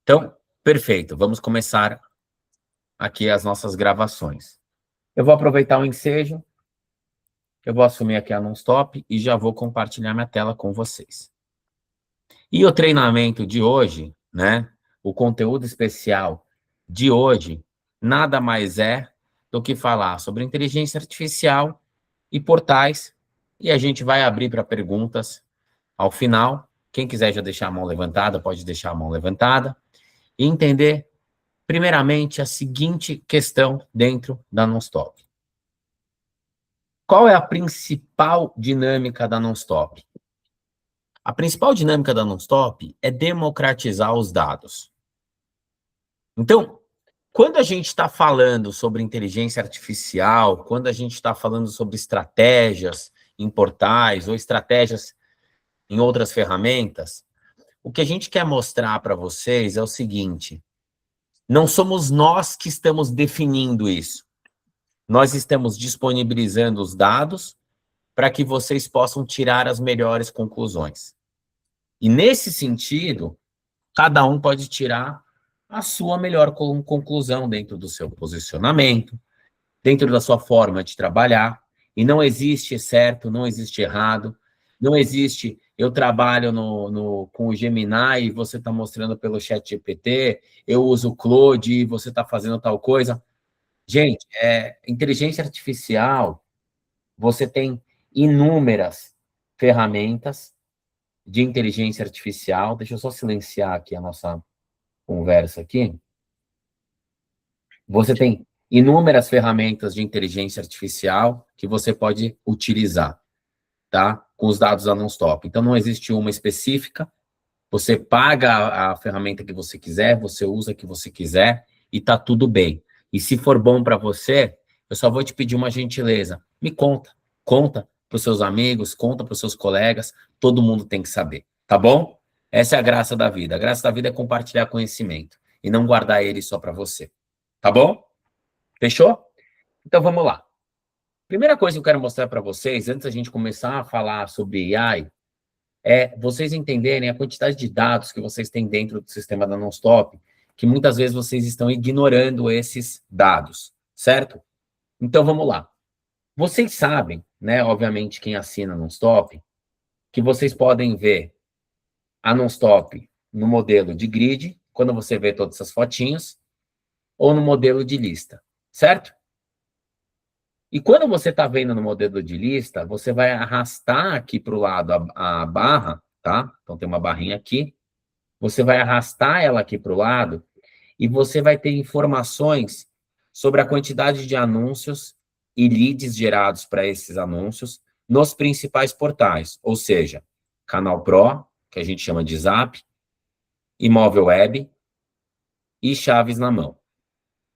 Então, perfeito. Vamos começar aqui as nossas gravações. Eu vou aproveitar o ensejo, eu vou assumir aqui a Nonstop e já vou compartilhar minha tela com vocês. E o treinamento de hoje, né? O conteúdo especial de hoje, nada mais é do que falar sobre inteligência artificial e portais. E a gente vai abrir para perguntas ao final. Quem quiser já deixar a mão levantada, pode deixar a mão levantada. E entender primeiramente, a seguinte questão dentro da Nonstop. Qual é a principal dinâmica da Nonstop? A principal dinâmica da Nonstop é democratizar os dados. Então, quando a gente está falando sobre inteligência artificial, quando a gente está falando sobre estratégias em portais ou estratégias em outras ferramentas, o que a gente quer mostrar para vocês é o seguinte: não somos nós que estamos definindo isso. Nós estamos disponibilizando os dados para que vocês possam tirar as melhores conclusões. E, nesse sentido, cada um pode tirar a sua melhor conclusão dentro do seu posicionamento, dentro da sua forma de trabalhar. E não existe certo, não existe errado, não existe eu trabalho com o Gemini e você está mostrando pelo ChatGPT, eu uso o Claude e você está fazendo tal coisa. Gente, inteligência artificial, você tem inúmeras ferramentas de inteligência artificial. Deixa eu só silenciar aqui a nossa conversa aqui. Você tem inúmeras ferramentas de inteligência artificial que você pode utilizar, tá? Com os dados da Nonstop. Então, não existe uma específica. Você paga a ferramenta que você quiser, você usa a que você quiser e tá tudo bem. E se for bom para você, eu só vou te pedir uma gentileza. Me conta para os seus amigos, conta para os seus colegas, todo mundo tem que saber, tá bom? Essa é a graça da vida. A graça da vida é compartilhar conhecimento e não guardar ele só para você. Tá bom? Fechou? Então vamos lá. Primeira coisa que eu quero mostrar para vocês, antes da gente começar a falar sobre AI, é vocês entenderem a quantidade de dados que vocês têm dentro do sistema da Nonstop, que muitas vezes vocês estão ignorando esses dados, certo? Então, vamos lá. Vocês sabem, né, obviamente, quem assina a Nonstop, que vocês podem ver a Nonstop no modelo de grid, quando você vê todas essas fotinhas, ou no modelo de lista, certo? E quando você está vendo no modelo de lista, você vai arrastar aqui para o lado a barra, tá? Então, tem uma barrinha aqui. Você vai arrastar ela aqui para o lado e você vai ter informações sobre a quantidade de anúncios e leads gerados para esses anúncios nos principais portais, ou seja, Canal Pro, que a gente chama de Zap, Imóvel Web e Chaves na Mão.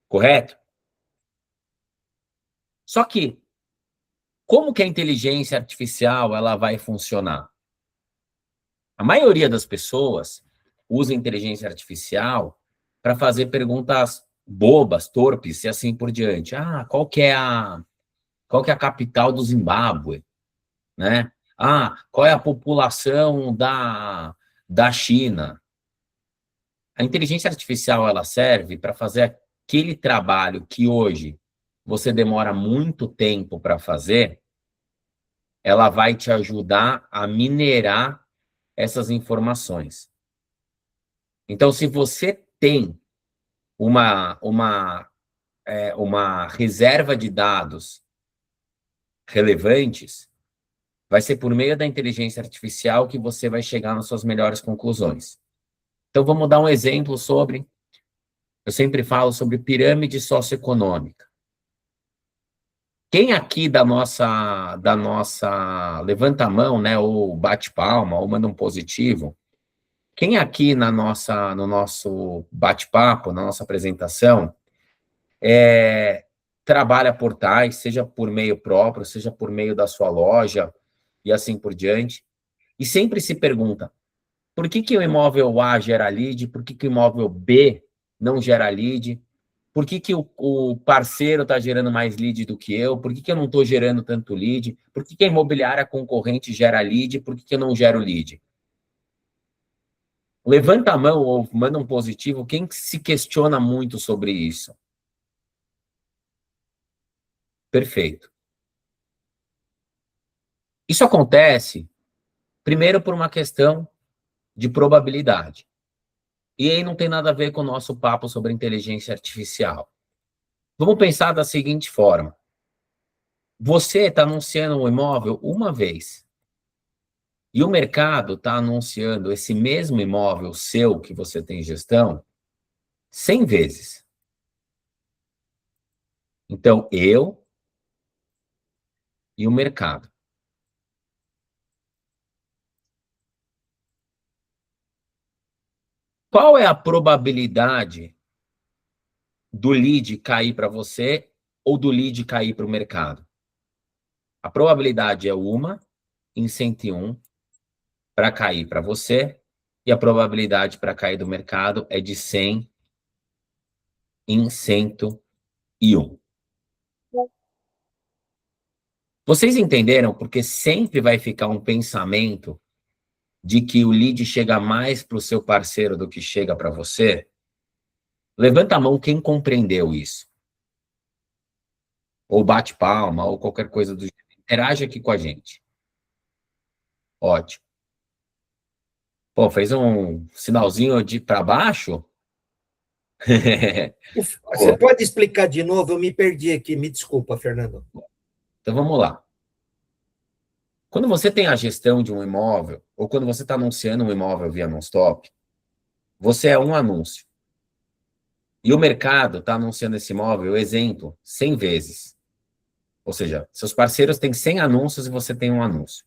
Correto? Só que, como que a inteligência artificial ela vai funcionar? A maioria das pessoas usa inteligência artificial para fazer perguntas bobas, torpes e assim por diante. Ah, qual que é a capital do Zimbábue, né? Ah, qual é a população da China? A inteligência artificial ela serve para fazer aquele trabalho que hoje você demora muito tempo para fazer, ela vai te ajudar a minerar essas informações. Então, se você tem uma reserva de dados relevantes, vai ser por meio da inteligência artificial que você vai chegar nas suas melhores conclusões. Então, vamos dar um exemplo sobre... Eu sempre falo sobre pirâmide socioeconômica. Quem aqui da nossa levanta a mão, né, ou bate palma, ou manda um positivo, quem aqui no nosso bate-papo, na nossa apresentação, trabalha portais, seja por meio próprio, seja por meio da sua loja, e assim por diante, e sempre se pergunta, por que o imóvel A gera lead, por que o imóvel B não gera lead, por que o parceiro está gerando mais lead do que eu, por que eu não estou gerando tanto lead, por que a imobiliária concorrente gera lead, por que eu não gero lead? Levanta a mão ou manda um positivo quem se questiona muito sobre isso. Perfeito. Isso acontece, primeiro, por uma questão de probabilidade. E aí não tem nada a ver com o nosso papo sobre inteligência artificial. Vamos pensar da seguinte forma. Você está anunciando um imóvel uma vez. E o mercado está anunciando esse mesmo imóvel seu, que você tem gestão, 100 vezes. Então, eu e o mercado. Qual é a probabilidade do lead cair para você ou do lead cair para o mercado? A probabilidade é 1 em 101 para cair para você, e a probabilidade para cair do mercado é de 100 em 101. Vocês entenderam? Porque sempre vai ficar um pensamento de que o lead chega mais para o seu parceiro do que chega para você? Levanta a mão quem compreendeu isso. Ou bate palma, ou qualquer coisa do gênero. Interage aqui com a gente. Ótimo. Pô, fez um sinalzinho de para baixo? Você pode explicar de novo? Eu me perdi aqui. Me desculpa, Fernando. Então vamos lá. Quando você tem a gestão de um imóvel, ou quando você está anunciando um imóvel via Nonstop, você é um anúncio. E o mercado está anunciando esse imóvel, exemplo, 100 vezes. Ou seja, seus parceiros têm 100 anúncios e você tem um anúncio.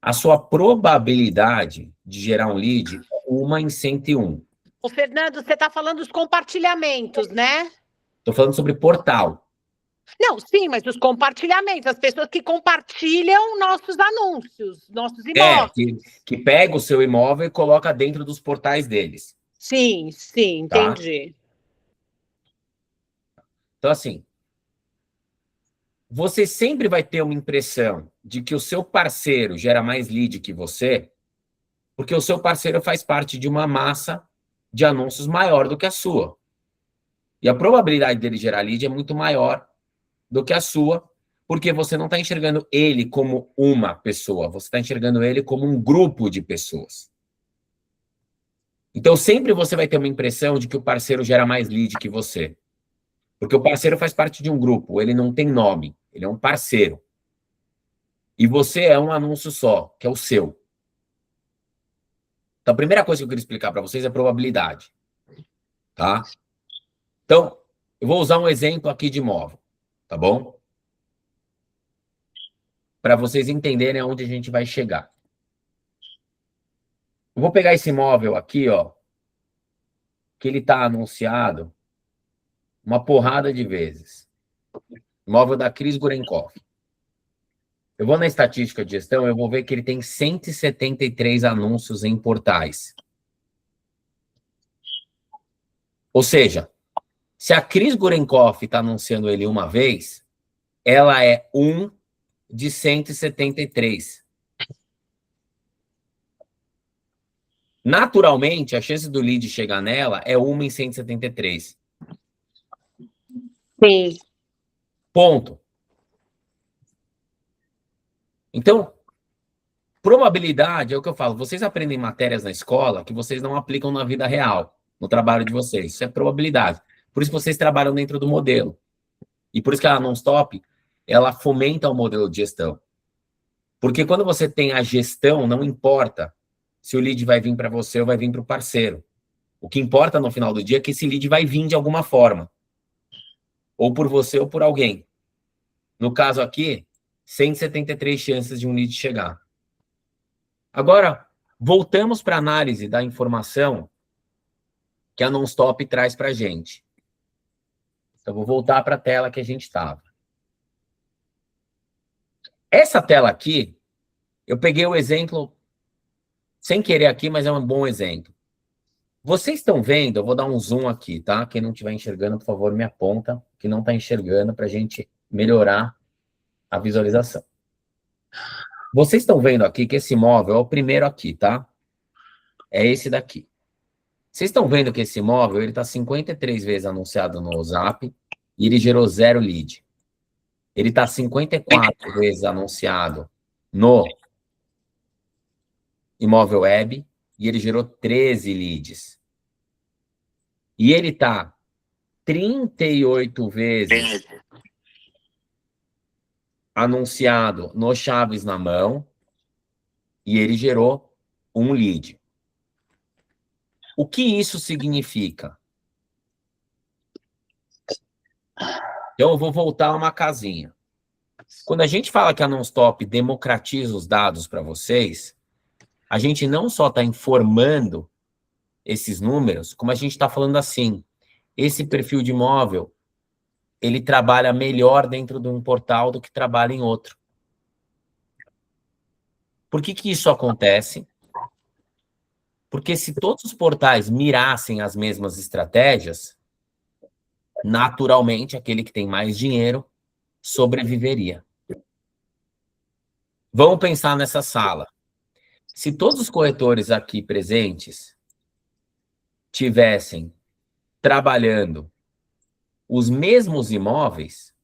A sua probabilidade de gerar um lead é 1 em 101. Ô, Fernando, você está falando dos compartilhamentos, né? Estou falando sobre portal. Não, sim, mas os compartilhamentos, as pessoas que compartilham nossos anúncios, nossos imóveis. Que pega o seu imóvel e coloca dentro dos portais deles. Sim, entendi. Tá? Então, assim, você sempre vai ter uma impressão de que o seu parceiro gera mais lead que você, porque o seu parceiro faz parte de uma massa de anúncios maior do que a sua. E a probabilidade dele gerar lead é muito maior do que a sua, porque você não está enxergando ele como uma pessoa, você está enxergando ele como um grupo de pessoas. Então, sempre você vai ter uma impressão de que o parceiro gera mais lead que você. Porque o parceiro faz parte de um grupo, ele não tem nome, ele é um parceiro. E você é um anúncio só, que é o seu. Então, a primeira coisa que eu queria explicar para vocês é a probabilidade. Tá? Então, eu vou usar um exemplo aqui de imóvel, tá bom? Para vocês entenderem aonde a gente vai chegar. Eu vou pegar esse imóvel aqui, ó, que ele está anunciado uma porrada de vezes. Imóvel da Cris Gurenkoff. Eu vou na estatística de gestão, eu vou ver que ele tem 173 anúncios em portais. Ou seja, se a Cris Gurenkoff está anunciando ele uma vez, ela é 1 de 173. Naturalmente, a chance do lead chegar nela é 1 em 173. Sim. Ponto. Então, probabilidade é o que eu falo. Vocês aprendem matérias na escola que vocês não aplicam na vida real, no trabalho de vocês. Isso é probabilidade. Por isso vocês trabalham dentro do modelo. E por isso que a Nonstop, ela fomenta o modelo de gestão. Porque quando você tem a gestão, não importa se o lead vai vir para você ou vai vir para o parceiro. O que importa no final do dia é que esse lead vai vir de alguma forma. Ou por você ou por alguém. No caso aqui, 173 chances de um lead chegar. Agora, voltamos para a análise da informação que a Nonstop traz para a gente. Então, vou voltar para a tela que a gente estava. Essa tela aqui, eu peguei o exemplo, sem querer aqui, mas é um bom exemplo. Vocês estão vendo, eu vou dar um zoom aqui, tá? Quem não estiver enxergando, por favor, me aponta, que não está enxergando, para a gente melhorar a visualização. Vocês estão vendo aqui que esse imóvel é o primeiro aqui, tá? é esse daqui. Vocês estão vendo que esse imóvel ele está 53 vezes anunciado no Zap e ele gerou 0 lead. Ele está 54 vezes anunciado no Imóvel Web e ele gerou 13 leads. E ele está 38 vezes anunciado no Chaves na Mão e ele gerou 1 lead. O que isso significa? Então, eu vou voltar a uma casinha. Quando a gente fala que a Nonstop democratiza os dados para vocês, a gente não só está informando esses números, como a gente está falando assim, esse perfil de imóvel, ele trabalha melhor dentro de um portal do que trabalha em outro. Por que que isso acontece? Porque se todos os portais mirassem as mesmas estratégias, naturalmente, aquele que tem mais dinheiro sobreviveria. Vamos pensar nessa sala. Se todos os corretores aqui presentes tivessem trabalhando os mesmos imóveis,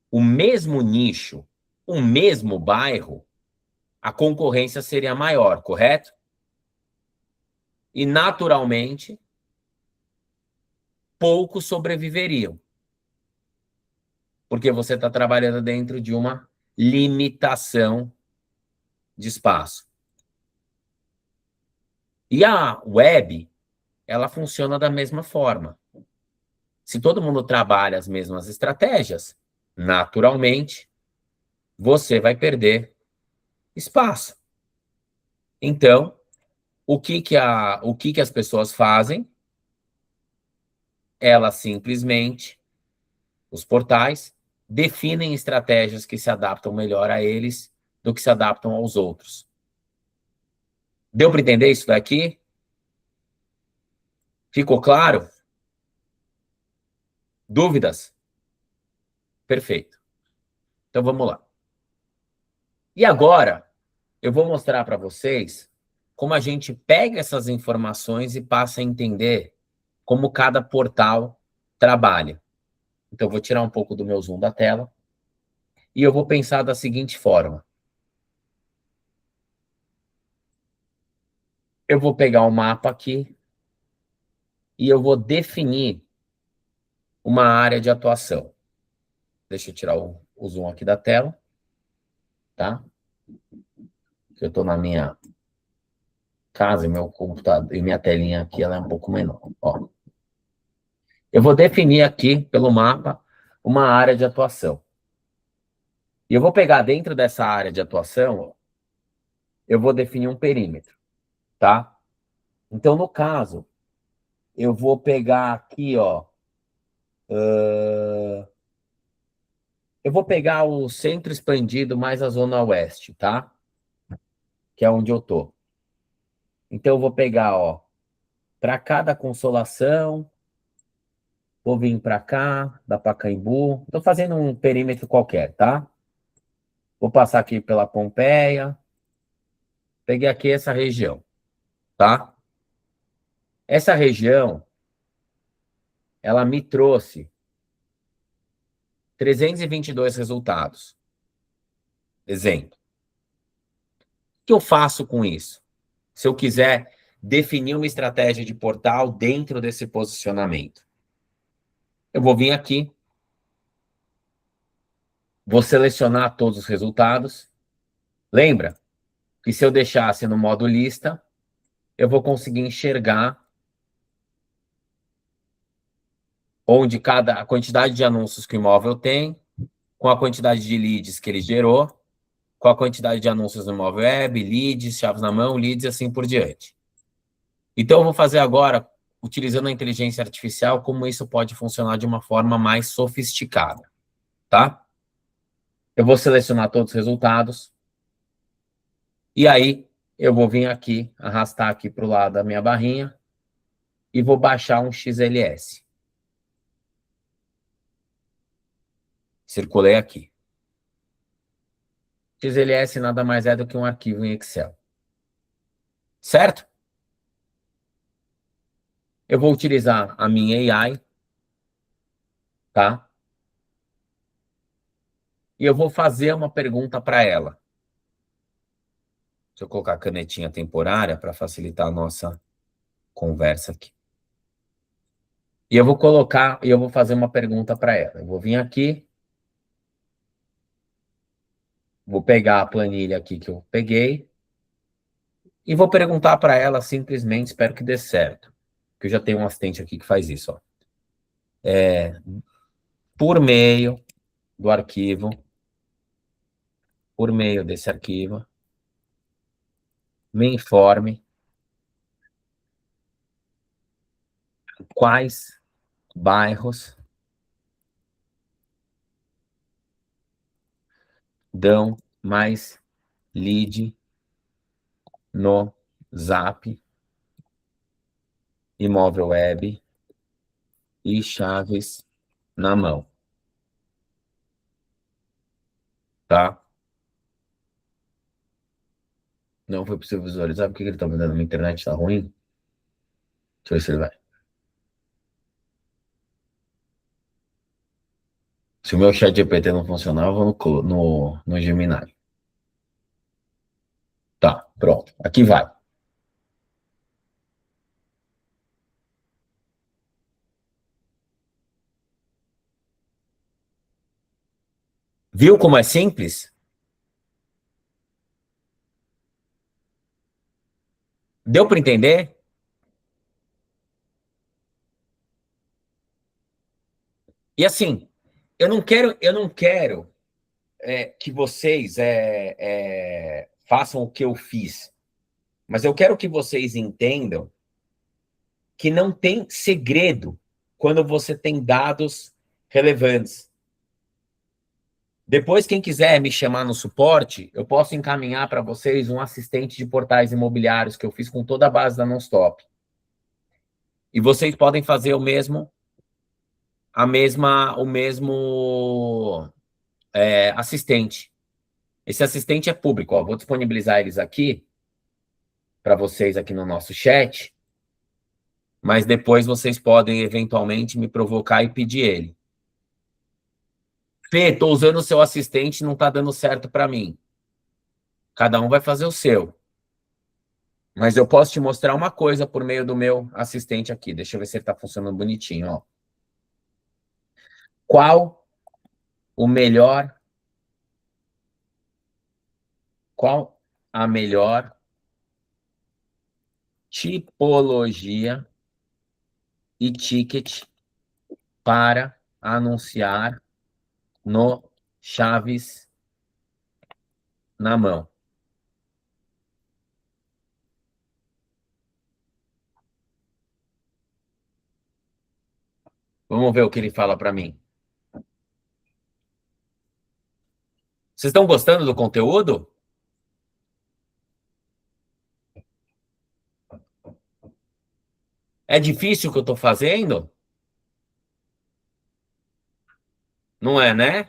o mesmo nicho, o mesmo bairro, a concorrência seria maior, correto? E, naturalmente, poucos sobreviveriam. Porque você está trabalhando dentro de uma limitação de espaço. E a web, ela funciona da mesma forma. Se todo mundo trabalha as mesmas estratégias, naturalmente, você vai perder espaço. Então, o que as pessoas fazem? Elas simplesmente, os portais, definem estratégias que se adaptam melhor a eles do que se adaptam aos outros. Deu para entender isso daqui? Ficou claro? Dúvidas? Perfeito. Então, vamos lá. E agora, eu vou mostrar para vocês como a gente pega essas informações e passa a entender como cada portal trabalha. Então, eu vou tirar um pouco do meu zoom da tela e eu vou pensar da seguinte forma. Eu vou pegar um mapa aqui e eu vou definir uma área de atuação. Deixa eu tirar o zoom aqui da tela, tá? Eu estou na minha casa e meu computador e minha telinha aqui ela é um pouco menor. Ó. Eu vou definir aqui pelo mapa uma área de atuação. E eu vou pegar dentro dessa área de atuação, ó, eu vou definir um perímetro, tá? Então, no caso, eu vou pegar aqui, ó, eu vou pegar o centro expandido mais a zona oeste, tá? Que é onde eu tô. Então, eu vou pegar, ó, para cada Consolação, vou vir para cá, da Pacaembu. Estou fazendo um perímetro qualquer, tá? Vou passar aqui pela Pompeia. Peguei aqui essa região, tá? Essa região, ela me trouxe 322 resultados. Exemplo. O que eu faço com isso? Se eu quiser definir uma estratégia de portal dentro desse posicionamento. Eu vou vir aqui, vou selecionar todos os resultados. Lembra que se eu deixasse no modo lista, eu vou conseguir enxergar onde a quantidade de anúncios que o imóvel tem, com a quantidade de leads que ele gerou, com a quantidade de anúncios no imóvel web, leads, chaves na mão, leads e assim por diante. Então, eu vou fazer agora, utilizando a inteligência artificial, como isso pode funcionar de uma forma mais sofisticada, tá? Eu vou selecionar todos os resultados, e aí eu vou vir aqui, arrastar aqui para o lado da minha barrinha, e vou baixar um XLS. Circulei aqui. XLS nada mais é do que um arquivo em Excel. Certo? Eu vou utilizar a minha AI, tá? E eu vou fazer uma pergunta para ela. Deixa eu colocar a canetinha temporária para facilitar a nossa conversa aqui. E eu vou fazer uma pergunta para ela. Eu vou vir aqui, vou pegar a planilha aqui que eu peguei e vou perguntar para ela simplesmente, espero que dê certo, que eu já tenho um assistente aqui que faz isso, ó. Por meio do arquivo, por meio desse arquivo, me informe quais bairros dão mais lead no Zap, imóvel web e chaves na mão, tá? Não foi possível visualizar. Por que ele tá me dando? Minha internet tá ruim? Deixa eu ver se ele vai. Se o meu chat GPT não funcionar, eu vou no Gemini. Tá, pronto. Aqui vai. Viu como é simples? Deu para entender? E assim, eu não quero que vocês façam o que eu fiz, mas eu quero que vocês entendam que não tem segredo quando você tem dados relevantes. Depois, quem quiser me chamar no suporte, eu posso encaminhar para vocês um assistente de portais imobiliários que eu fiz com toda a base da Nonstop. E vocês podem fazer o mesmo assistente. Esse assistente é público, ó. Vou disponibilizar eles aqui para vocês aqui no nosso chat, mas depois vocês podem eventualmente me provocar e pedir ele. Fê, tô usando o seu assistente, não tá dando certo para mim. Cada um vai fazer o seu. Mas eu posso te mostrar uma coisa por meio do meu assistente aqui. Deixa eu ver se ele está funcionando bonitinho, ó. Qual o melhor... Qual a melhor tipologia e ticket para anunciar no Chaves na mão? Vamos ver o que ele fala para mim. Vocês estão gostando do conteúdo? É difícil o que eu estou fazendo? Não é, né?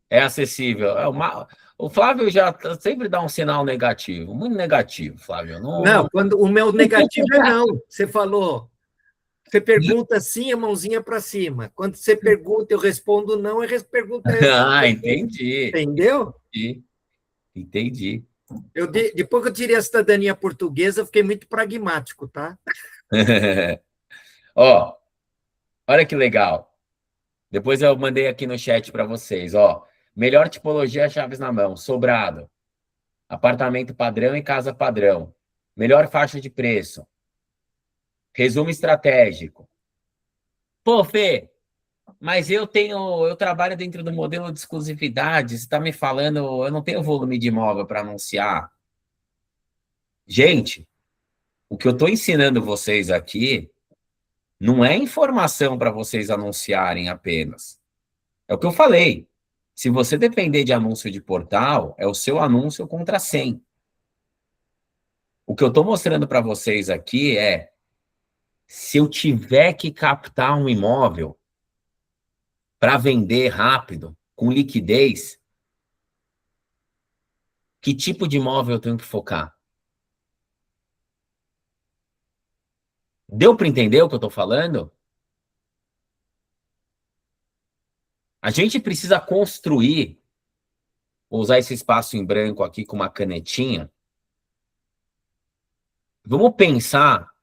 É acessível. O Flávio já sempre dá um sinal negativo, muito negativo, Flávio. Não, quando o meu negativo é não. Você falou, você pergunta sim, a mãozinha para cima. Quando você pergunta, eu respondo não, a pergunta é Ah, entendi. entendeu? Entendi. Depois que eu tirei a cidadania portuguesa, eu fiquei muito pragmático, tá? Ó, olha que legal. Depois eu mandei aqui no chat para vocês, ó. Melhor tipologia chaves na mão, sobrado, apartamento padrão e casa padrão. Melhor faixa de preço. Resumo estratégico. Pô, Fê, mas eu trabalho dentro do modelo de exclusividade. Você está me falando, eu não tenho volume de imóvel para anunciar. Gente, o que eu estou ensinando vocês aqui não é informação para vocês anunciarem apenas. É o que eu falei. Se você depender de anúncio de portal, é o seu anúncio contra 100. O que eu estou mostrando para vocês aqui é, se eu tiver que captar um imóvel para vender rápido, com liquidez, que tipo de imóvel eu tenho que focar? Deu para entender o que eu estou falando? A gente precisa construir, vou usar esse espaço em branco aqui com uma canetinha. Vamos pensar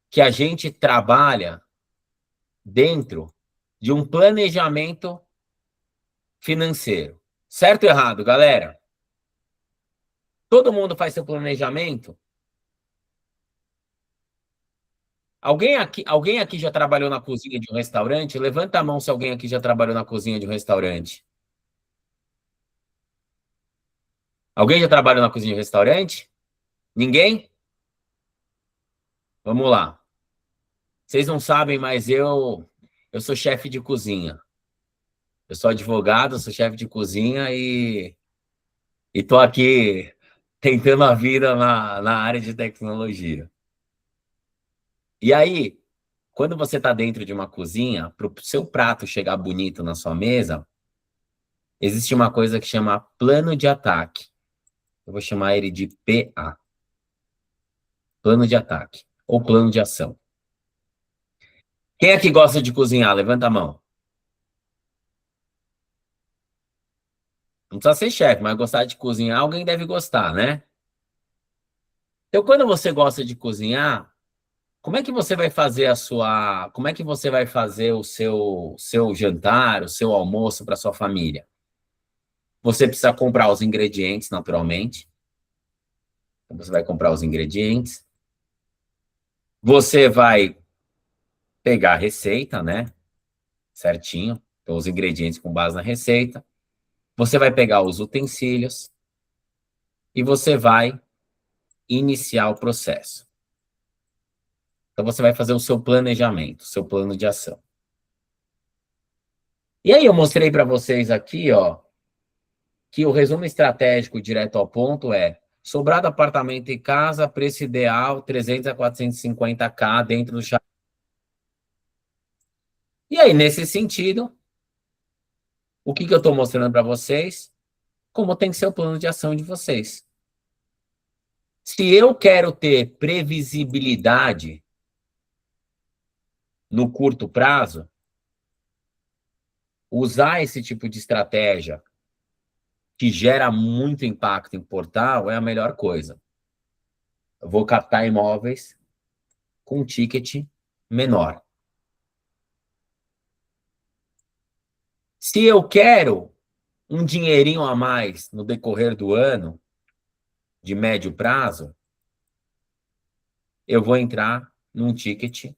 que a gente trabalha dentro de um planejamento financeiro. Certo ou errado, galera? Todo mundo faz seu planejamento? Alguém aqui já trabalhou na cozinha de um restaurante? Levanta a mão se alguém aqui já trabalhou na cozinha de um restaurante. Alguém já trabalhou na cozinha de um restaurante? Ninguém? Vamos lá. Vocês não sabem, mas eu sou chefe de cozinha. Eu sou advogado, sou chefe de cozinha e estou aqui tentando a vida na área de tecnologia. E aí, quando você está dentro de uma cozinha, para o seu prato chegar bonito na sua mesa, existe uma coisa que chama plano de ataque. Eu vou chamar ele de PA. Plano de ataque. Ou plano de ação. Quem aqui gosta de cozinhar? Levanta a mão. Não precisa ser chefe, mas gostar de cozinhar, alguém deve gostar, né? Então, quando você gosta de cozinhar, como é que você vai fazer como é que você vai fazer o seu jantar, o seu almoço para sua família? Você precisa comprar os ingredientes, naturalmente. Então, você vai comprar os ingredientes. Você vai pegar a receita, né? Certinho. Então, os ingredientes com base na receita. Você vai pegar os utensílios e você vai iniciar o processo. Então, você vai fazer o seu planejamento, o seu plano de ação. E aí, eu mostrei para vocês aqui, ó, que o resumo estratégico direto ao ponto é: sobrado apartamento e casa, preço ideal, 300 a 450k dentro do chá. E aí, nesse sentido, o que eu estou mostrando para vocês? Como tem que ser o plano de ação de vocês. Se eu quero ter previsibilidade no curto prazo, usar esse tipo de estratégia que gera muito impacto em portal é a melhor coisa. Eu vou captar imóveis com um ticket menor. Se eu quero um dinheirinho a mais no decorrer do ano, de médio prazo, eu vou entrar num ticket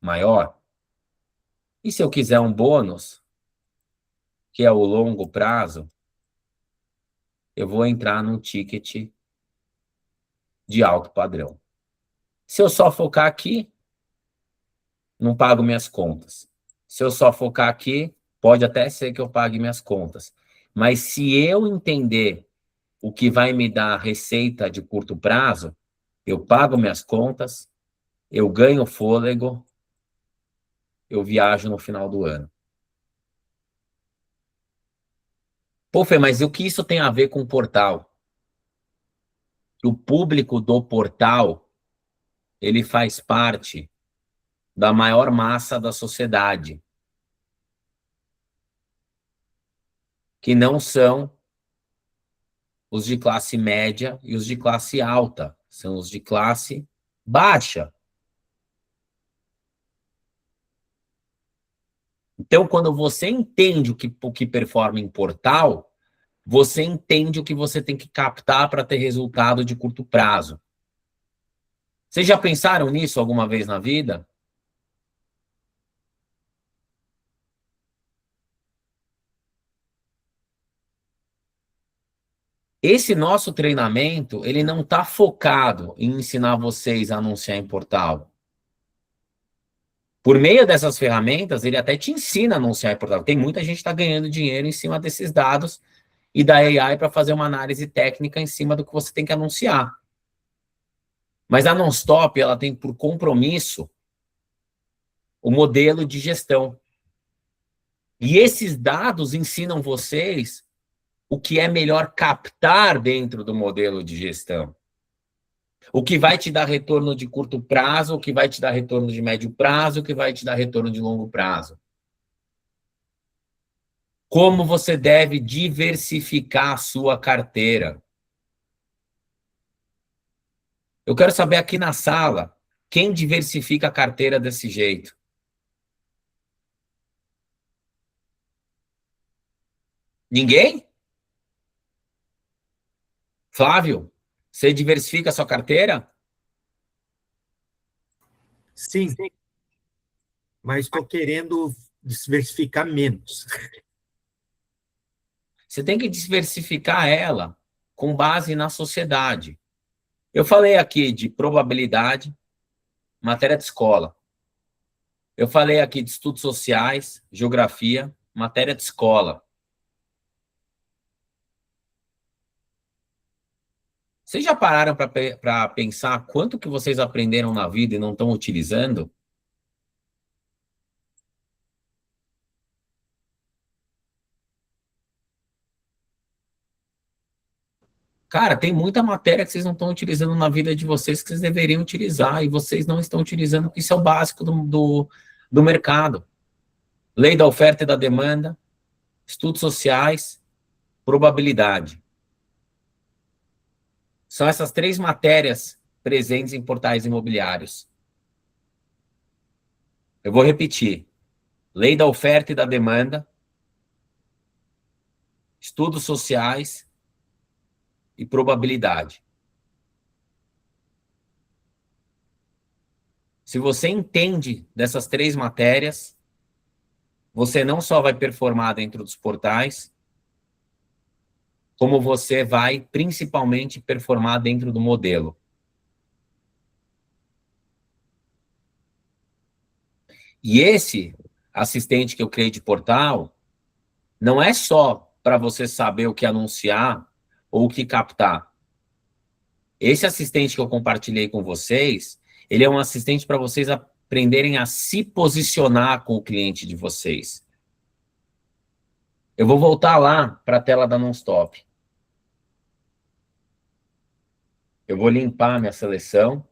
maior. E se eu quiser um bônus, que é o longo prazo, eu vou entrar num ticket de alto padrão. Se eu só focar aqui, não pago minhas contas. Se eu só focar aqui, pode até ser que eu pague minhas contas. Mas se eu entender o que vai me dar receita de curto prazo, eu pago minhas contas, eu ganho fôlego, eu viajo no final do ano. Pô, Fê, mas o que isso tem a ver com o portal? O público do portal, ele faz parte da maior massa da sociedade, que não são os de classe média e os de classe alta, são os de classe baixa. Então, quando você entende o que performa em portal, você entende o que você tem que captar para ter resultado de curto prazo. Vocês já pensaram nisso alguma vez na vida? Esse nosso treinamento, ele não está focado em ensinar vocês a anunciar em portal. Por meio dessas ferramentas, ele até te ensina a anunciar em portal. Tem muita gente que está ganhando dinheiro em cima desses dados e da AI para fazer uma análise técnica em cima do que você tem que anunciar. Mas a Nonstop, ela tem por compromisso o modelo de gestão. E esses dados ensinam vocês o que é melhor captar dentro do modelo de gestão. O que vai te dar retorno de curto prazo, o que vai te dar retorno de médio prazo, o que vai te dar retorno de longo prazo. Como você deve diversificar a sua carteira. Eu quero saber aqui na sala, quem diversifica a carteira desse jeito? Ninguém? Flávio, você diversifica a sua carteira? Sim, mas estou querendo diversificar menos. Você tem que diversificar ela com base na sociedade. Eu falei aqui de probabilidade, matéria de escola. Eu falei aqui de estudos sociais, geografia, matéria de escola. Vocês já pararam para pensar quanto que vocês aprenderam na vida e não estão utilizando? Cara, tem muita matéria que vocês não estão utilizando na vida de vocês que vocês deveriam utilizar e vocês não estão utilizando, porque isso é o básico do mercado. Lei da oferta e da demanda, estudos sociais, probabilidade. São essas 3 matérias presentes em portais imobiliários. Eu vou repetir. Lei da oferta e da demanda, estudos sociais e probabilidade. Se você entende dessas 3 matérias, você não só vai performar dentro dos portais, como você vai principalmente performar dentro do modelo. E esse assistente que eu criei de portal não é só para você saber o que anunciar ou o que captar. Esse assistente que eu compartilhei com vocês, ele é um assistente para vocês aprenderem a se posicionar com o cliente de vocês. Eu vou voltar lá para a tela da Nonstop. Eu vou limpar minha seleção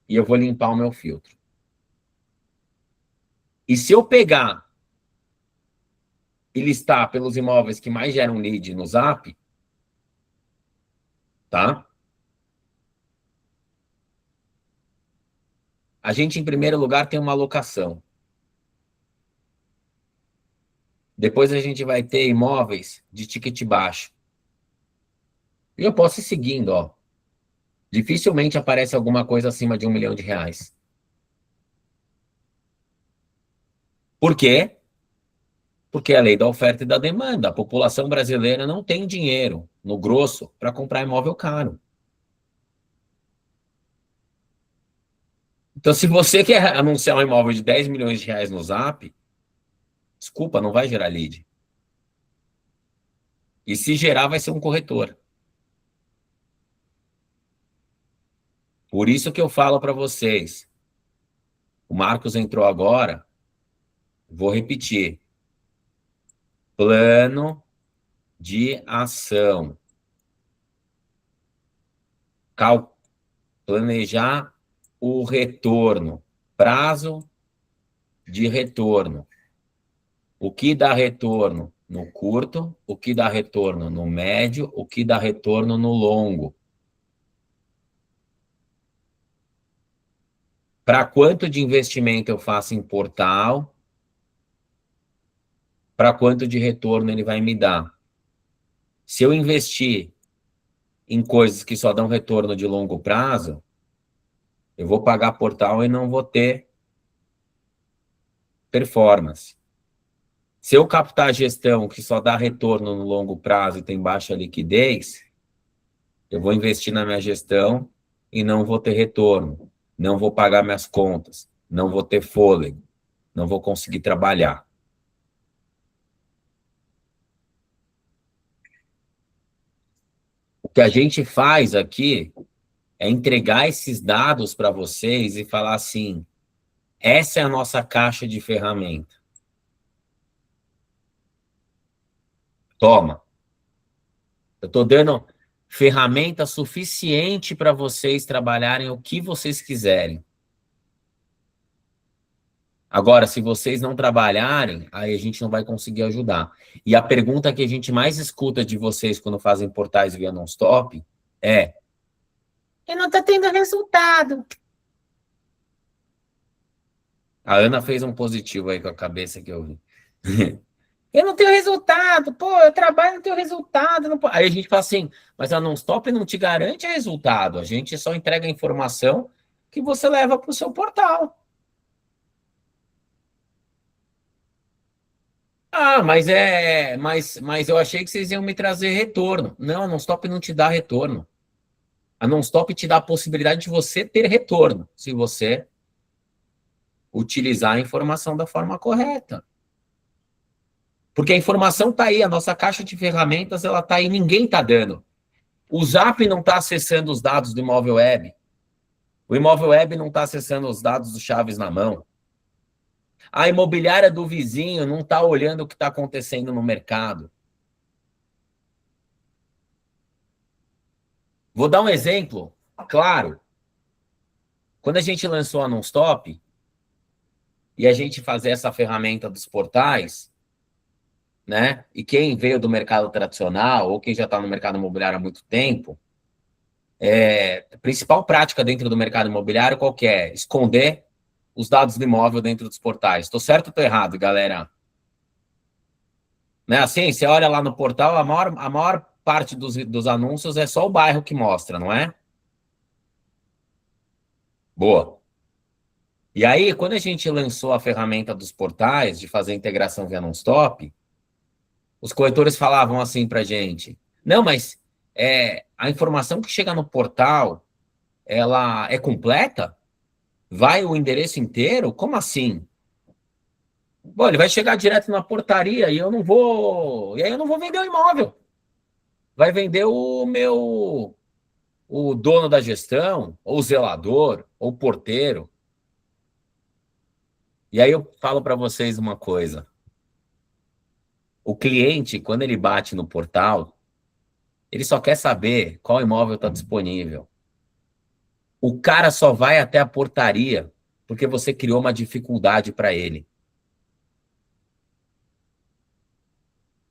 e eu vou limpar o meu filtro. E se eu pegar e listar pelos imóveis que mais geram lead no Zap, tá? A gente, em primeiro lugar, tem uma locação. Depois a gente vai ter imóveis de ticket baixo. E eu posso ir seguindo, ó. Dificilmente aparece alguma coisa acima de R$1 milhão. Por quê? Porque é a lei da oferta e da demanda. A população brasileira não tem dinheiro, no grosso, para comprar imóvel caro. Então, se você quer anunciar um imóvel de R$10 milhões no Zap, desculpa, não vai gerar lead. E se gerar, vai ser um corretor. Por isso que eu falo para vocês. O Marcos entrou agora. Vou repetir. Plano de ação. Planejar o retorno. Prazo de retorno. O que dá retorno no curto, o que dá retorno no médio, o que dá retorno no longo. Para quanto de investimento eu faço em portal, para quanto de retorno ele vai me dar. Se eu investir em coisas que só dão retorno de longo prazo, eu vou pagar portal e não vou ter performance. Se eu captar gestão que só dá retorno no longo prazo e tem baixa liquidez, eu vou investir na minha gestão e não vou ter retorno, não vou pagar minhas contas, não vou ter fôlego, não vou conseguir trabalhar. O que a gente faz aqui é entregar esses dados para vocês e falar assim, essa é a nossa caixa de ferramenta. Toma. Eu estou dando ferramenta suficiente para vocês trabalharem o que vocês quiserem. Agora, se vocês não trabalharem, aí a gente não vai conseguir ajudar. E a pergunta que a gente mais escuta de vocês quando fazem portais via Nonstop é: eu não estou tendo resultado. A Ana fez um positivo aí com a cabeça que eu vi. Eu não tenho resultado, pô, eu trabalho e não tenho resultado. Não... Aí a gente fala assim, mas a Nonstop não te garante resultado, a gente só entrega a informação que você leva para o seu portal. Ah, mas eu achei que vocês iam me trazer retorno. Não, a Nonstop não te dá retorno. A Nonstop te dá a possibilidade de você ter retorno, se você utilizar a informação da forma correta. Porque a informação está aí, a nossa caixa de ferramentas ela está aí, ninguém está dando. O Zap não está acessando os dados do imóvel web. O imóvel web não está acessando os dados do Chaves na mão. A imobiliária do vizinho não está olhando o que está acontecendo no mercado. Vou dar um exemplo, claro. Quando a gente lançou a Nonstop e a gente fazia essa ferramenta dos portais, né? E quem veio do mercado tradicional ou quem já está no mercado imobiliário há muito tempo, a principal prática dentro do mercado imobiliário qual que é? Esconder os dados do imóvel dentro dos portais. Estou certo ou estou errado, galera? Né? Assim, você olha lá no portal, a maior parte dos anúncios é só o bairro que mostra, não é? Boa. E aí, quando a gente lançou a ferramenta dos portais, de fazer integração via Nonstop, os corretores falavam assim para a gente, não, mas a informação que chega no portal, ela é completa? Vai o endereço inteiro? Como assim? Bom, ele vai chegar direto na portaria e eu não vou... E aí eu não vou vender o imóvel. Vai vender o dono da gestão, ou o zelador, ou o porteiro. E aí eu falo para vocês uma coisa. O cliente, quando ele bate no portal, ele só quer saber qual imóvel está disponível. O cara só vai até a portaria porque você criou uma dificuldade para ele.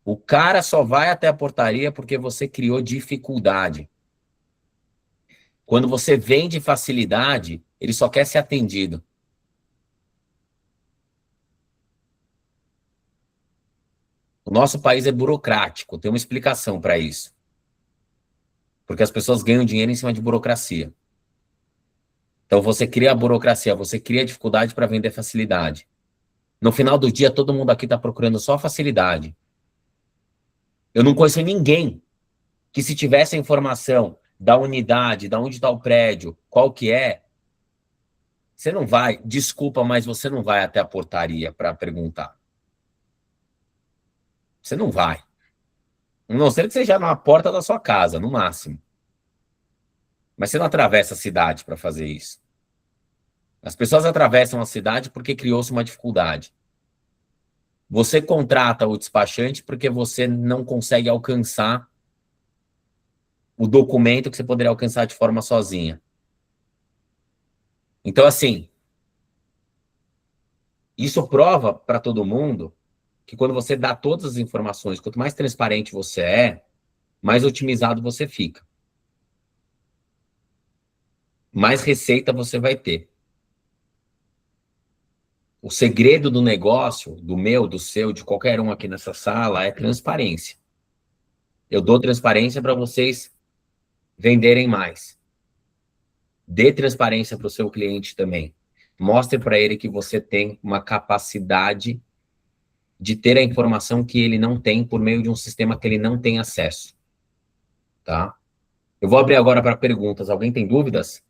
O cara só vai até a portaria porque você criou dificuldade. Quando você vende facilidade, ele só quer ser atendido. O nosso país é burocrático, tem uma explicação para isso. Porque as pessoas ganham dinheiro em cima de burocracia. Então você cria a burocracia, você cria a dificuldade para vender facilidade. No final do dia, todo mundo aqui está procurando só facilidade. Eu não conheço ninguém que, se tivesse a informação da unidade, da onde está o prédio, qual que é, você não vai, desculpa, mas você não vai até a portaria para perguntar. Você não vai. A não ser que seja na porta da sua casa, no máximo. Mas você não atravessa a cidade para fazer isso. As pessoas atravessam a cidade porque criou-se uma dificuldade. Você contrata o despachante porque você não consegue alcançar o documento que você poderia alcançar de forma sozinha. Então, assim, isso prova para todo mundo que quando você dá todas as informações, quanto mais transparente você é, mais otimizado você fica. Mais receita você vai ter. O segredo do negócio, do meu, do seu, de qualquer um aqui nessa sala, é transparência. Eu dou transparência para vocês venderem mais. Dê transparência para o seu cliente também. Mostre para ele que você tem uma capacidade de ter a informação que ele não tem por meio de um sistema que ele não tem acesso. Tá? Eu vou abrir agora para perguntas. Alguém tem dúvidas?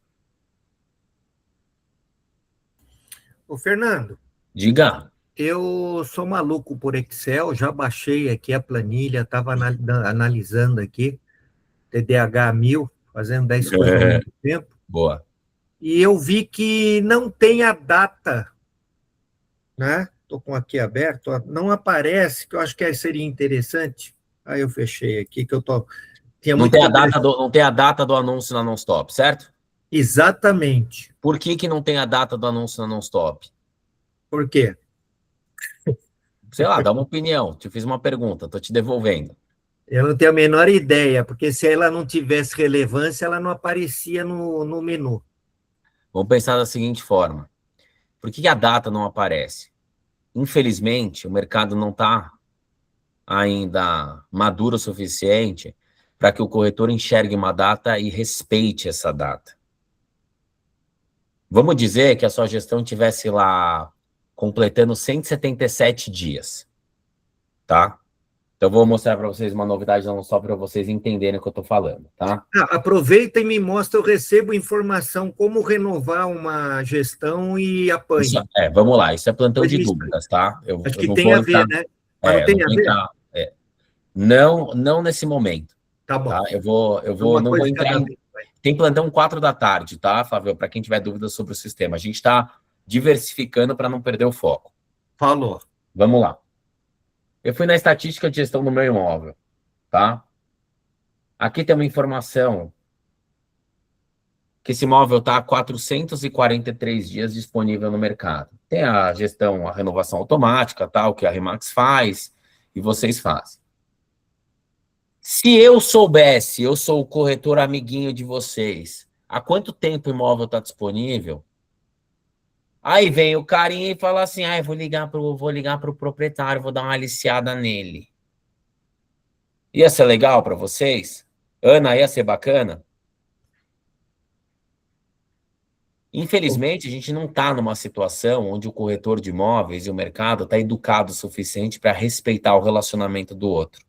Ô, Fernando. Diga. Eu sou maluco por Excel, já baixei aqui a planilha, estava analisando aqui, TDAH 1000, fazendo 10 coisas ao mesmo tempo. Boa. E eu vi que não tem a data, né? Estou com aqui aberto, não aparece, que eu acho que seria interessante. Aí eu fechei aqui, que eu estou Tinha Não muito tem não tem a data do anúncio na Nonstop, certo? Exatamente. Por que não tem a data do anúncio na Nonstop? Por quê? Sei lá, dá uma opinião. Te fiz uma pergunta, tô te devolvendo. Eu não tenho a menor ideia, porque se ela não tivesse relevância, ela não aparecia no menu. Vamos pensar da seguinte forma. Por que a data não aparece? Infelizmente, o mercado não está ainda maduro o suficiente para que o corretor enxergue uma data e respeite essa data. Vamos dizer que a sua gestão tivesse lá completando 177 dias, tá? Então, eu vou mostrar para vocês uma novidade, não só para vocês entenderem o que eu estou falando, tá? Aproveita e me mostra, eu recebo informação como renovar uma gestão e apanho. Vamos lá, isso é plantão Pois de me dúvidas, tá? Acho Eu que não tem vou a entrar, ver, né? Mas não eu não tem a vou ver? entrar, não nesse momento, Tá bom. tá? Uma Não vou coisa de entrar cada em... vez. Vai. Tem plantão 4 da tarde, tá, Flávio? Para quem tiver dúvidas sobre o sistema. A gente está diversificando para não perder o foco. Falou. Vamos lá. Eu fui na estatística de gestão do meu imóvel, tá? Aqui tem uma informação que esse imóvel está há 443 dias disponível no mercado. Tem a gestão, a renovação automática, tal, que a Remax faz e vocês fazem. Se eu soubesse, eu sou o corretor amiguinho de vocês, há quanto tempo o imóvel está disponível? Aí vem o carinha e fala assim, vou ligar pro proprietário, vou dar uma aliciada nele. Ia ser legal para vocês? Ana, ia ser bacana? Infelizmente, a gente não está numa situação onde o corretor de imóveis e o mercado está educado o suficiente para respeitar o relacionamento do outro.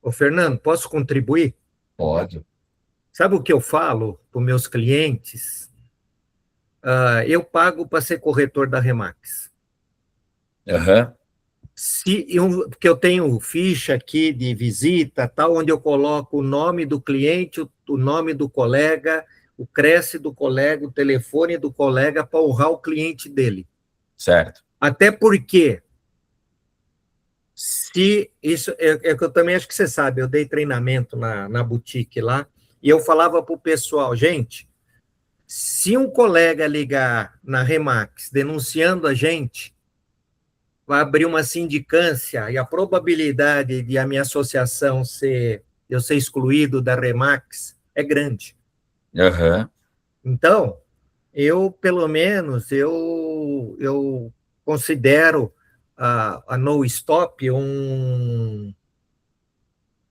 Ô, Fernando, posso contribuir? Pode. Sabe o que eu falo para os meus clientes? Eu pago para ser corretor da Remax. Aham. Porque eu tenho ficha aqui de visita, tal, onde eu coloco o nome do cliente, o nome do colega, o CRECE do colega, o telefone do colega, para honrar o cliente dele. Certo. Até porque, se isso é que eu também acho que você sabe, eu dei treinamento na boutique lá, e eu falava para o pessoal, gente, se um colega ligar na Remax denunciando a gente, vai abrir uma sindicância e a probabilidade de a minha associação eu ser excluído da Remax é grande. Aham. Então, pelo menos, eu considero a No Stop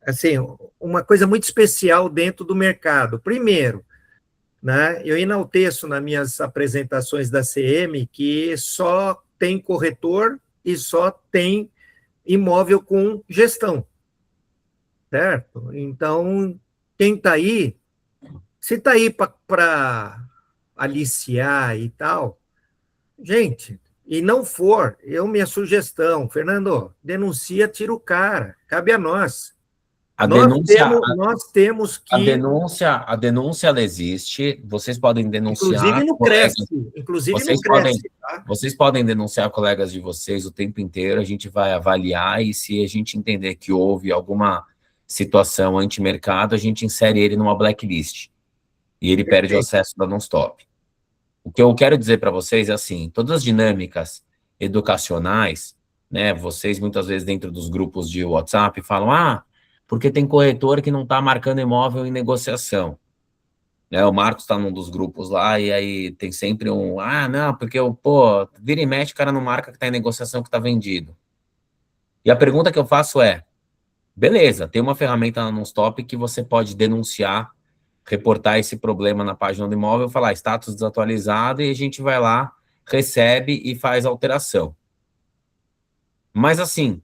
assim, uma coisa muito especial dentro do mercado. Primeiro, né, eu enalteço nas minhas apresentações da CM que só tem corretor e só tem imóvel com gestão, certo? Então, quem está aí, se está aí para aliciar e tal, gente, e não for, minha sugestão, Fernando, denuncia, tira o cara, cabe a nós. A Nós temos que, a denúncia ela existe. Vocês podem denunciar inclusive no colegas. Cresce, tá? Vocês podem denunciar colegas de vocês o tempo inteiro. A gente vai avaliar e se a gente entender que houve alguma situação anti-mercado, a gente insere ele numa blacklist e ele perde o acesso da Nonstop. O que eu quero dizer para vocês é assim, todas as dinâmicas educacionais, né? Vocês muitas vezes dentro dos grupos de WhatsApp falam, porque tem corretor que não está marcando imóvel em negociação. Né, o Marcos está num dos grupos lá, e aí tem sempre não, porque vira e mexe, o cara não marca que está em negociação, que está vendido. E a pergunta que eu faço é, beleza, tem uma ferramenta na Nonstop que você pode denunciar, reportar esse problema na página do imóvel, falar status desatualizado, e a gente vai lá, recebe e faz alteração. Mas assim,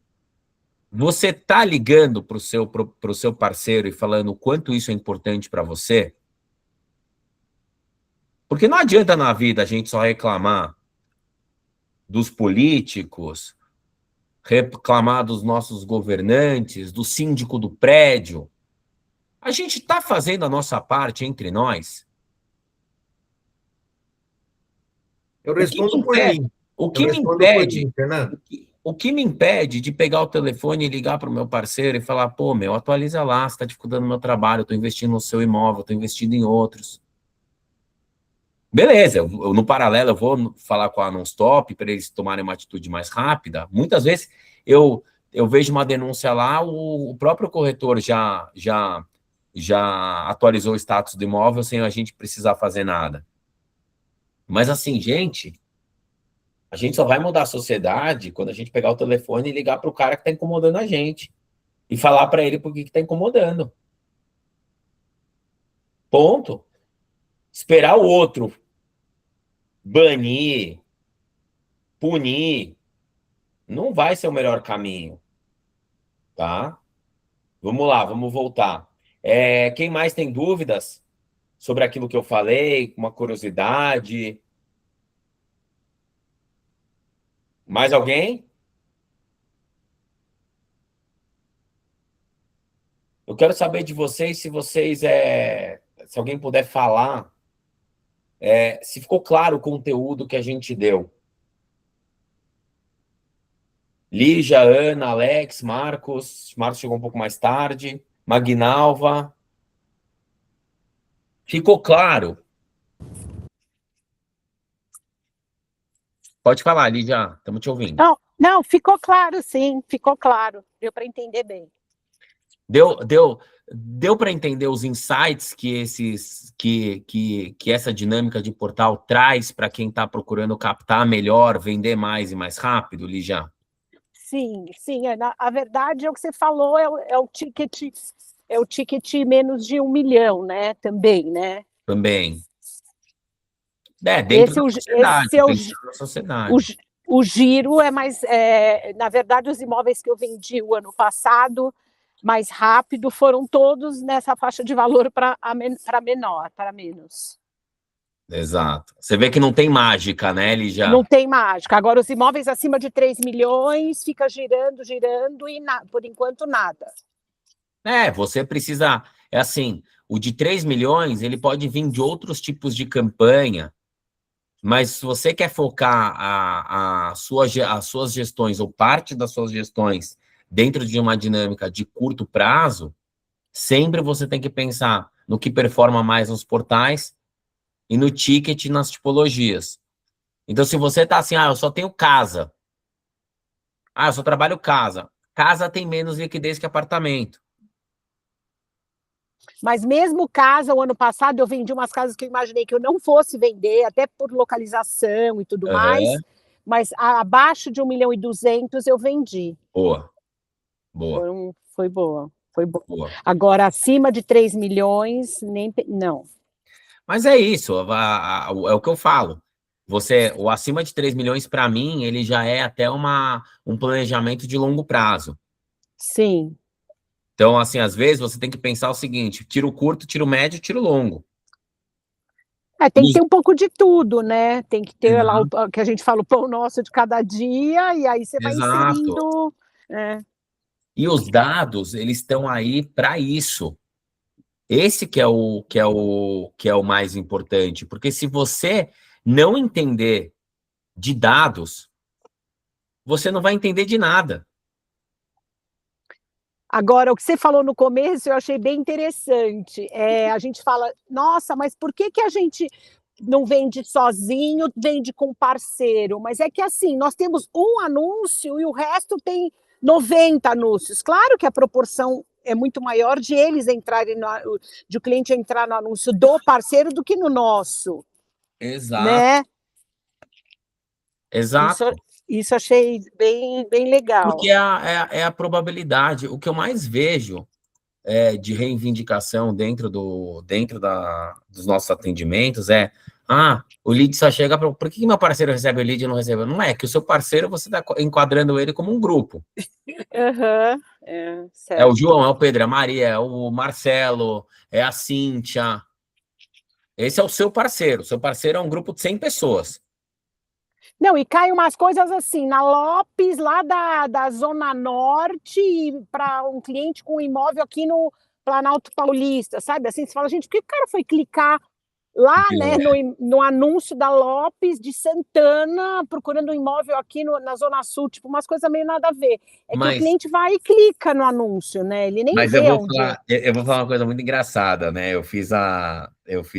você tá ligando para o seu parceiro e falando o quanto isso é importante para você? Porque não adianta na vida a gente só reclamar dos políticos, reclamar dos nossos governantes, do síndico do prédio. A gente está fazendo a nossa parte entre nós? Eu respondo por mim. O que me impede, Fernando. O que me impede de pegar o telefone e ligar para o meu parceiro e falar, pô, meu, atualiza lá, você está dificultando o meu trabalho, eu estou investindo no seu imóvel, estou investindo em outros. Beleza, no paralelo eu vou falar com a Nonstop para eles tomarem uma atitude mais rápida. Muitas vezes eu vejo uma denúncia lá, o próprio corretor já atualizou o status do imóvel sem a gente precisar fazer nada. Mas assim, gente, a gente só vai mudar a sociedade quando a gente pegar o telefone e ligar para o cara que está incomodando a gente e falar para ele por que está incomodando. Ponto. Esperar o outro banir, punir, não vai ser o melhor caminho, tá? Vamos lá, vamos voltar. Quem mais tem dúvidas sobre aquilo que eu falei, uma curiosidade? Mais alguém? Eu quero saber de vocês se se alguém puder falar, se ficou claro o conteúdo que a gente deu. Lígia, Ana, Alex, Marcos chegou um pouco mais tarde, Magnalva. Ficou claro? Pode falar, Lígia, estamos te ouvindo. Não, ficou claro, sim, ficou claro. Deu para entender bem. Deu para entender os insights que essa dinâmica de portal traz para quem está procurando captar melhor, vender mais e mais rápido, Lígia? Sim, a verdade é o que você falou, é o ticket menos de 1 milhão, né? Também, né? Também. Dentro da sociedade. O giro é mais... na verdade, os imóveis que eu vendi o ano passado, mais rápido, foram todos nessa faixa de valor para menor, para menos. Exato. Você vê que não tem mágica, né, Lígia? Não tem mágica. Agora, os imóveis acima de 3 milhões, fica girando, e por enquanto nada. Você precisa... É assim, o de 3 milhões, ele pode vir de outros tipos de campanha, mas se você quer focar as suas gestões, ou parte das suas gestões, dentro de uma dinâmica de curto prazo, sempre você tem que pensar no que performa mais nos portais e no ticket nas tipologias. Então, se você está assim, eu só tenho casa. Eu só trabalho casa. Casa tem menos liquidez que apartamento. Mas mesmo casa, o ano passado eu vendi umas casas que eu imaginei que eu não fosse vender, até por localização e tudo mais, mas abaixo de 1.200.000 eu vendi. Boa. Foi boa. Agora, acima de 3 milhões, não. Mas é isso, é o que eu falo. O acima de 3 milhões, para mim, ele já é até um planejamento de longo prazo. Sim. Então, assim, às vezes você tem que pensar o seguinte: tiro curto, tiro médio, tiro longo. Tem que ter um pouco de tudo, né? Tem que ter lá o que a gente fala, o pão nosso de cada dia, e aí você vai inserindo. E os dados, eles estão aí para isso. Esse que é o mais importante, porque se você não entender de dados, você não vai entender de nada. Agora, o que você falou no começo, eu achei bem interessante. A gente fala, nossa, mas por que a gente não vende sozinho, vende com parceiro? Mas é que assim, nós temos um anúncio e o resto tem 90 anúncios. Claro que a proporção é muito maior de eles entrarem, de o cliente entrar no anúncio do parceiro do que no nosso. Exato. Né? Exato. Isso achei bem legal. Porque é a probabilidade. O que eu mais vejo de reivindicação dentro dos nossos atendimentos o lead só chega para... Por que meu parceiro recebe o lead e não recebe? Não é que o seu parceiro, você está enquadrando ele como um grupo. Certo. É o João, é o Pedro, é a Maria, é o Marcelo, é a Cíntia. Esse é o seu parceiro. O seu parceiro é um grupo de 100 pessoas. Não, e cai umas coisas assim, na Lopes, lá da Zona Norte, para um cliente com imóvel aqui no Planalto Paulista, sabe? Assim, você fala, gente, por que o cara foi clicar lá, né, no anúncio da Lopes de Santana, procurando um imóvel aqui na Zona Sul, tipo, umas coisas meio nada a ver. É que o cliente vai e clica no anúncio, né? Ele nem Mas vê onde é. eu vou falar uma coisa muito engraçada, né? Eu fiz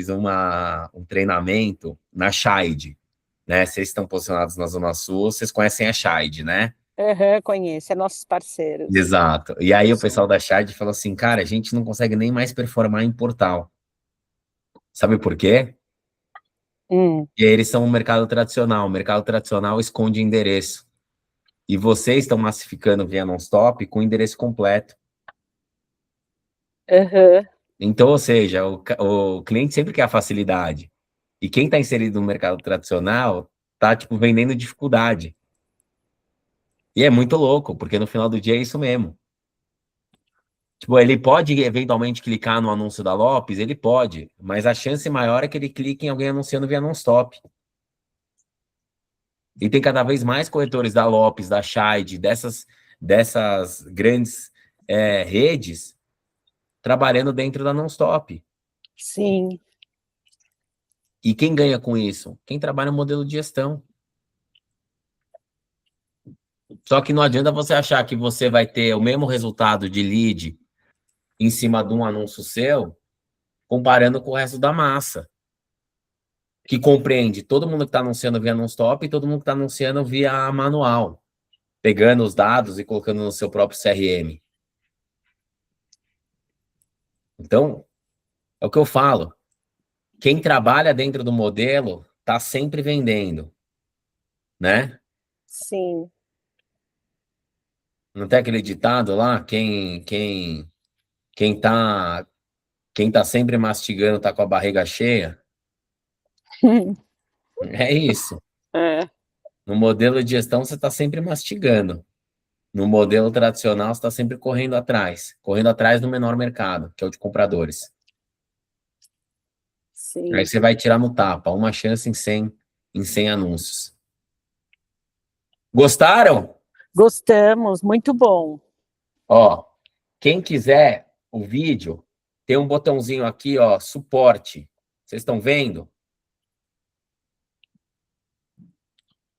um treinamento na Shide, né? Vocês estão posicionados na Zona Sul, vocês conhecem a Shide, né? Uhum, conheço, é nossos parceiros. Exato. E aí o pessoal da Shide falou assim, cara, a gente não consegue nem mais performar em portal. Sabe por quê? E aí eles são um mercado tradicional. O mercado tradicional esconde endereço. E vocês estão massificando via Nonstop com o endereço completo. Uhum. Então, ou seja, o cliente sempre quer a facilidade. E quem está inserido no mercado tradicional está, tipo, vendendo dificuldade. E é muito louco, porque no final do dia é isso mesmo. Tipo, ele pode eventualmente clicar no anúncio da Lopes, ele pode, mas a chance maior é que ele clique em alguém anunciando via Nonstop. E tem cada vez mais corretores da Lopes, da Shide, dessas grandes redes trabalhando dentro da Nonstop. Sim. E quem ganha com isso? Quem trabalha no modelo de gestão. Só que não adianta você achar que você vai ter o mesmo resultado de lead em cima de um anúncio seu, comparando com o resto da massa, que compreende todo mundo que está anunciando via Nonstop e todo mundo que está anunciando via manual, pegando os dados e colocando no seu próprio CRM. Então, é o que eu falo. Quem trabalha dentro do modelo está sempre vendendo, né? Sim. Não tem aquele ditado lá? Quem tá, quem tá sempre mastigando tá com a barriga cheia? É isso. É. No modelo de gestão, você está sempre mastigando. No modelo tradicional, você está sempre correndo atrás do menor mercado, que é o de compradores. Aí Sim. você vai tirar no tapa, uma chance em 100 anúncios. Gostaram? Gostamos, muito bom. Ó, quem quiser o vídeo, tem um botãozinho aqui, ó, suporte. Vocês estão vendo?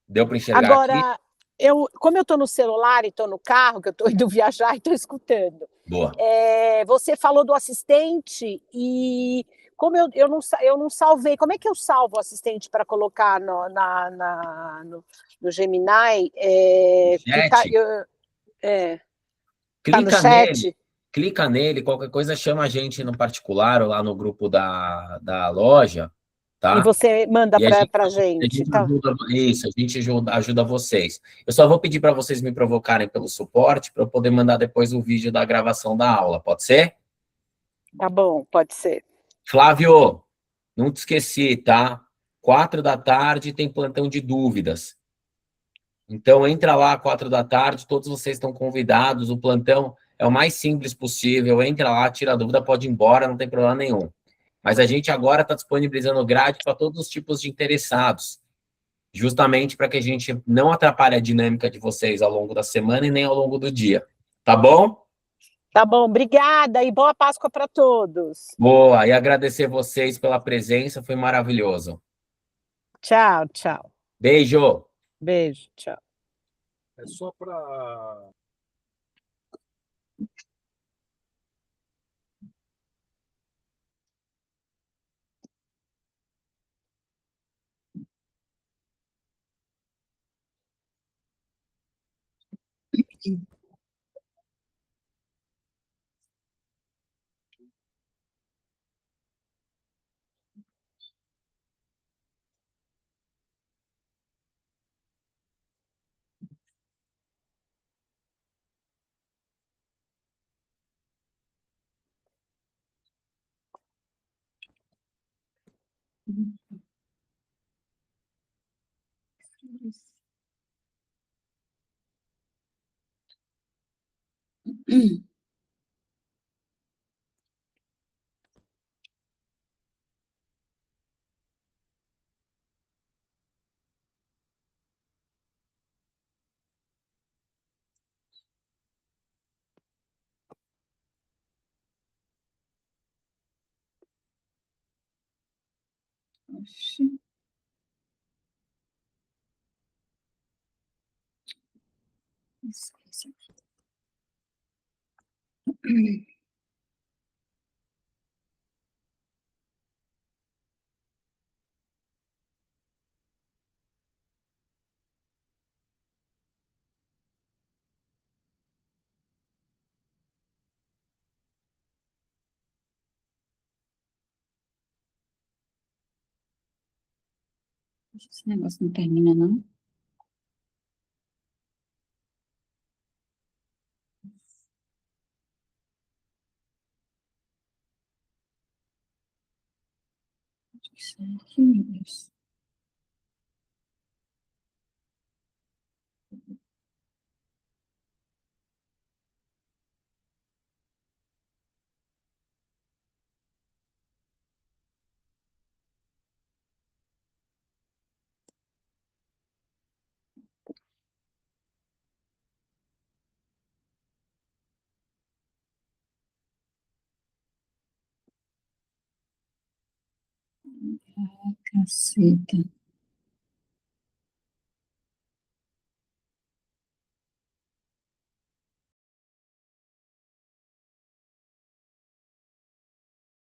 Deu para enxergar aqui? Agora, como eu estou no celular e estou no carro, que eu estou indo viajar e estou escutando, Boa. você falou do assistente e como eu não salvei, como é que eu salvo o assistente para colocar no Gemini? Que tá, Chat, tá no clica nele, chat? qualquer coisa chama a gente no particular ou lá no grupo da loja, E tá? você manda E para a a gente, gente tá? ajuda, isso, a gente ajuda vocês. Eu só vou pedir para vocês me provocarem pelo suporte para eu poder mandar depois o vídeo da gravação da aula, pode ser? Tá bom, pode ser. Flávio, não te esqueci, tá? 4 da tarde tem plantão de dúvidas. Então, entra lá 4 da tarde, todos vocês estão convidados. O plantão é o mais simples possível. Entra lá, tira a dúvida, pode ir embora, não tem problema nenhum. Mas a gente agora está disponibilizando grade para todos os tipos de interessados, justamente para que a gente não atrapalhe a dinâmica de vocês ao longo da semana e nem ao longo do dia. Tá bom? Tá bom, obrigada e boa Páscoa para todos. Boa, e agradecer vocês pela presença, foi maravilhoso. Tchau, tchau. Beijo! Beijo, tchau. É só para Oxe. Esqueci aqui. Esse negócio não termina, não. Acho que isso é aqui, meu Deus. Caceta.